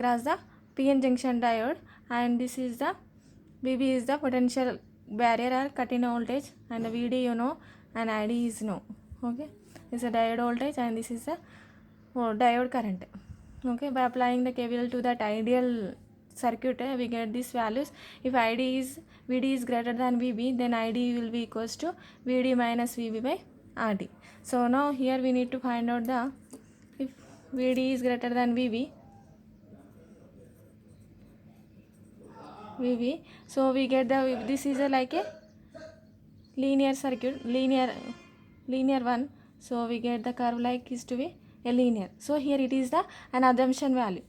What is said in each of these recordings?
across the PN junction diode, and this is the VB is the potential barrier or cut-in voltage, and the VD you know, and ID is no. Okay, this is a diode voltage and this is a diode current. Okay, by applying the KVL to that ideal circuit, we get these values. If VD is greater than VB, then ID will be equals to VD minus VB by RD. So now here we need to find out the, if VD is greater than VB, so we get the, this is a like a linear circuit, linear one, so we get the curve like is to be a linear. So here it is the an assumption value.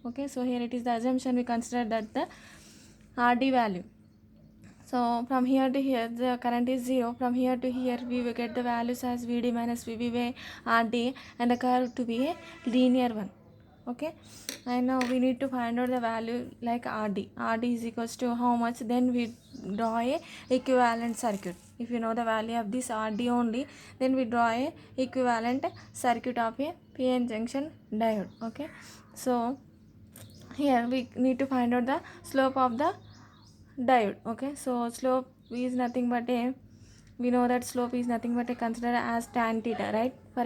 Okay, so here it is the assumption, we consider that the RD value. So from here to here the current is 0, from here to here we will get the values as VD minus VB by RD, and the curve to be a linear one. Okay, and now we need to find out the value like RD is equals to how much, then we draw a equivalent circuit. If you know the value of this RD only, then we draw a equivalent circuit of a PN junction diode. Okay, so here we need to find out the slope of the diode. Okay, so slope is nothing but a, we know that slope is nothing but a considered as tan theta, right? For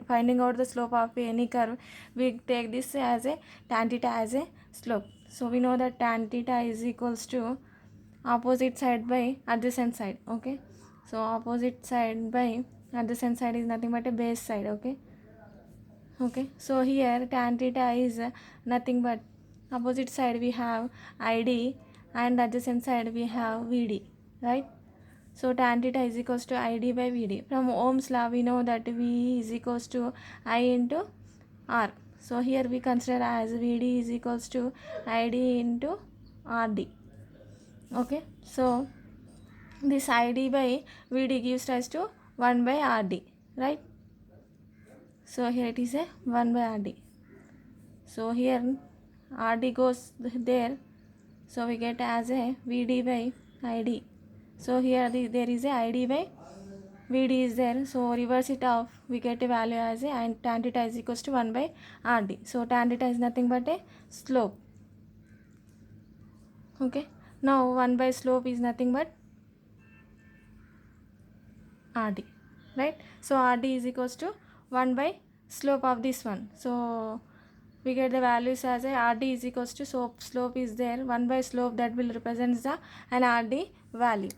finding out the slope of any curve, we take this as a tan theta as a slope. So we know that tan theta is equals to opposite side by adjacent side. Okay, so opposite side by adjacent side is nothing but a base side. Okay, so here tan theta is nothing but opposite side we have ID and adjacent side we have VD, right? So tan theta is equals to ID by VD. From Ohm's law we know that V is equals to I into R. So here we consider as VD is equals to ID into RD. Okay, so this ID by VD gives rise to 1 by RD, right? So here it is a 1 by RD. So here RD goes there, so we get as a VD by ID. So here there is a ID by VD is there, so reverse it off, we get a value as a, and tan theta is equals to 1 by RD. So tan theta is nothing but a slope. Okay, now 1 by slope is nothing but RD, right? So RD is equals to 1 by slope of this one. So we get the values as a RD is equals to, so slope is there, 1 by slope, that will represent the an RD value.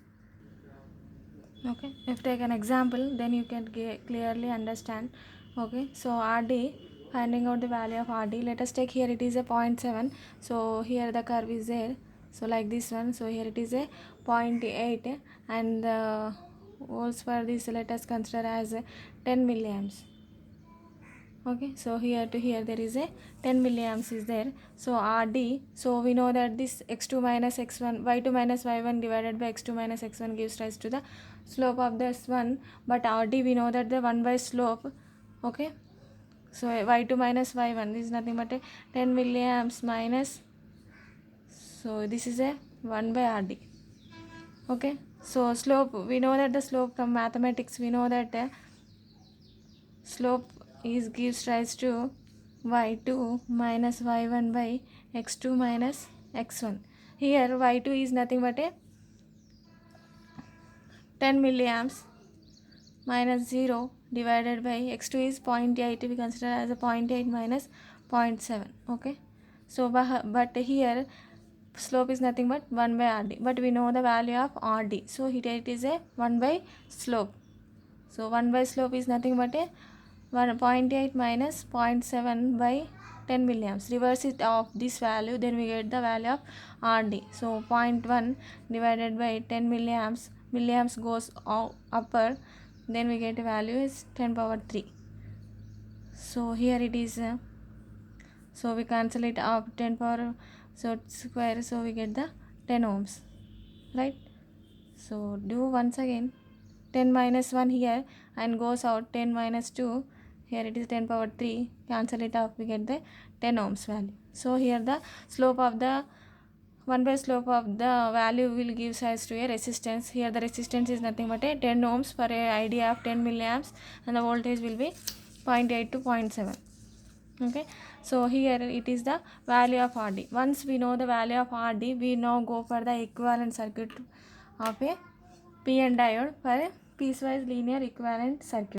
Okay, if take an example, then you can clearly understand. Okay, so RD, finding out the value of RD, let us take here it is a 0.7, so here the curve is there, so like this one, so here it is a 0.8, and the volts for this let us consider as 10 milliamps. Okay, so here to here there is a 10 milliamps is there. So RD, so we know that this x2 minus x1, y2 minus y1 divided by x2 minus x1 gives rise to the slope of this one, but RD we know that the 1 by slope. Okay, so y2 minus y1 is nothing but a 10 milliamps minus, so this is a 1 by RD. Okay, so slope, we know that the slope from mathematics, we know that slope is gives rise to y2 minus y1 by x2 minus x1. Here y2 is nothing but a 10 milliamps minus 0 divided by x2 is 0.8, we consider as a 0.8 minus 0.7. Okay, so but here slope is nothing but 1 by RD, but we know the value of RD, so here it is a 1 by slope. So 1 by slope is nothing but a 1.8 minus 0.7 by 10 milliamps. Reverse it of this value, then we get the value of RD. So 0.1 divided by 10 milliamps, milliamps goes upper, then we get a value is 10 power 3. So here it is, so we cancel it off 10 power, so square, so we get the 10 ohms, right? So do once again, 10 minus 1 here and goes out, 10 minus 2, here it is 10 power 3, cancel it off, we get the 10 ohms value. So here the slope of the 1 by slope of the value will give rise to a resistance. Here the resistance is nothing but a 10 ohms for a idea of 10 milliamps, and the voltage will be 0.8 to 0.7. Okay, so here it is the value of RD. Once we know the value of RD, we now go for the equivalent circuit of a PN diode for a piecewise linear equivalent circuit.